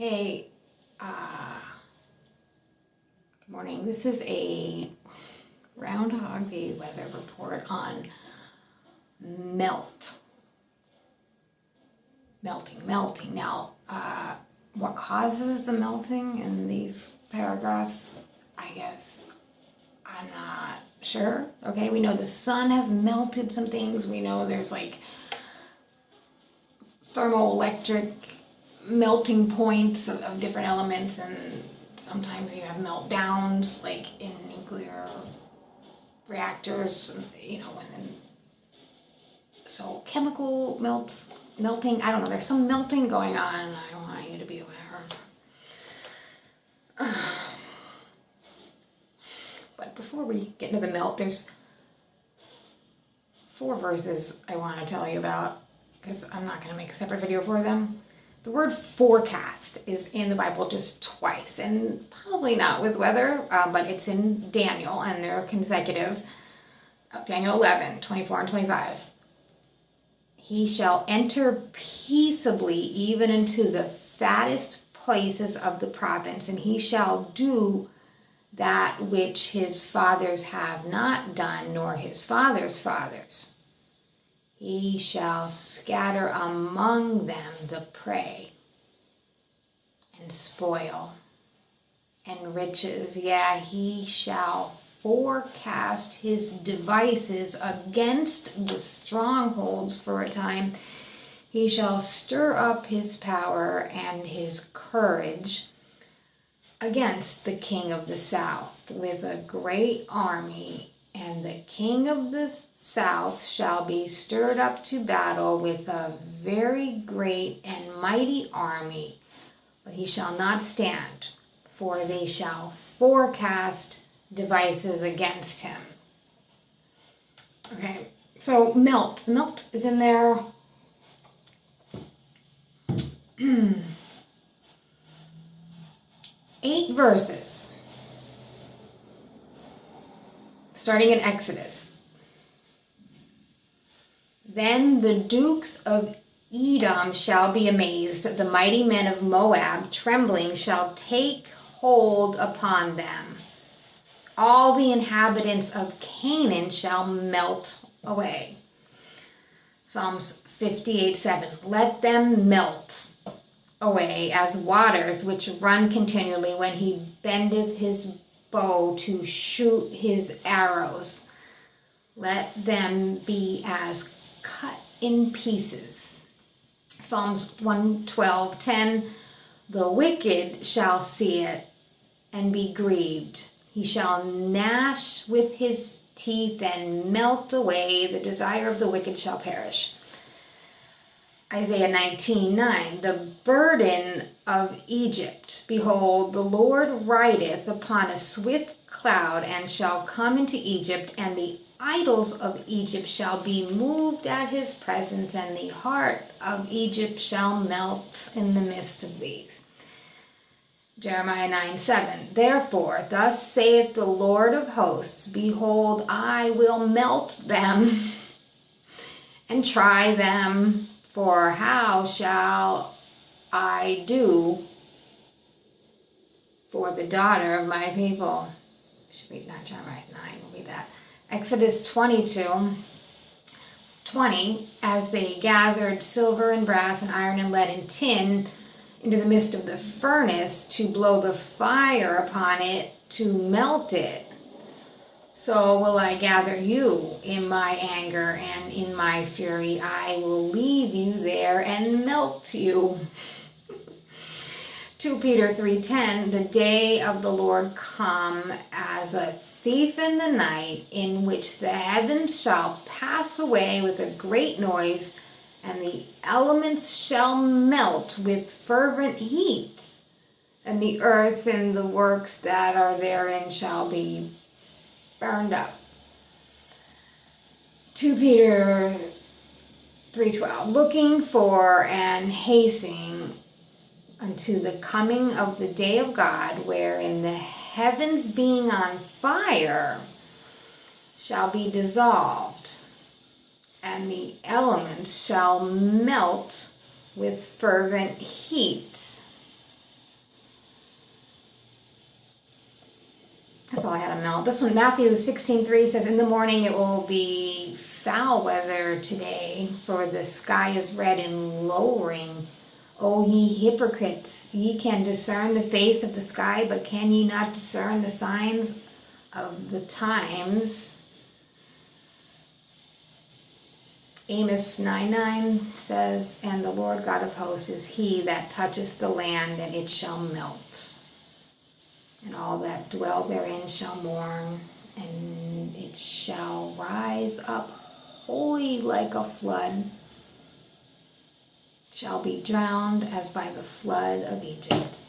Hey, good morning. This is a Groundhog Day weather report on melting. Now, what causes the melting in these paragraphs, I guess I'm not sure. Okay, we know the sun has melted some things. We know there's like thermoelectric melting points of different elements, and sometimes you have meltdowns like in nuclear reactors, so chemical melting, I don't know, there's some melting going on I want you to be aware of. But before we get into the melt, there's 4 verses I want to tell you about, because I'm not going to make a separate video for them. The word forecast is in the Bible just twice, and probably not with weather, but it's in Daniel, and they're consecutive. Daniel 11, 24 and 25. He shall enter peaceably even into the fattest places of the province, and he shall do that which his fathers have not done, nor his fathers' fathers. He shall scatter among them the prey and spoil and riches. Yeah, he shall forecast his devices against the strongholds for a time. He shall stir up his power and his courage against the king of the south with a great army. And the king of the south shall be stirred up to battle with a very great and mighty army, but he shall not stand, for they shall forecast devices against him. Okay, so melt. The melt is in there. 8 verses. Starting in Exodus. Then the dukes of Edom shall be amazed. The mighty men of Moab, trembling, shall take hold upon them. All the inhabitants of Canaan shall melt away. Psalms 58:7. Let them melt away as waters which run continually when he bendeth his bow to shoot his arrows. Let them be as cut in pieces. Psalms 112:10. The wicked shall see it and be grieved. He shall gnash with his teeth and melt away. The desire of the wicked shall perish. Isaiah 19:9. The burden of Egypt. Behold, the Lord rideth upon a swift cloud, and shall come into Egypt, and the idols of Egypt shall be moved at his presence, and the heart of Egypt shall melt in the midst of these. Jeremiah 9:7. Therefore, thus saith the Lord of hosts, behold, I will melt them and try them. For how shall I do for the daughter of my people? Should read that, Jeremiah 9, we'll read that. Exodus 22:20. As they gathered silver and brass and iron and lead and tin into the midst of the furnace to blow the fire upon it to melt it, so will I gather you in my anger, and in my fury I will leave you there and melt you. 2 Peter 3:10. The day of the Lord come as a thief in the night, in which the heavens shall pass away with a great noise, and the elements shall melt with fervent heat, and the earth and the works that are therein shall be burned up. 2 Peter 3:12. Looking for and hastening unto the coming of the day of God, wherein the heavens being on fire shall be dissolved, and the elements shall melt with fervent heat. That's all I had to melt. This one, Matthew 16:3 says, in the morning it will be foul weather today, for the sky is red and lowering. O ye hypocrites, ye can discern the face of the sky, but can ye not discern the signs of the times? Amos 9:9 says, and the Lord God of hosts is he that toucheth the land, and it shall melt. And all that dwell therein shall mourn, and it shall rise up wholly like a flood, shall be drowned as by the flood of Egypt.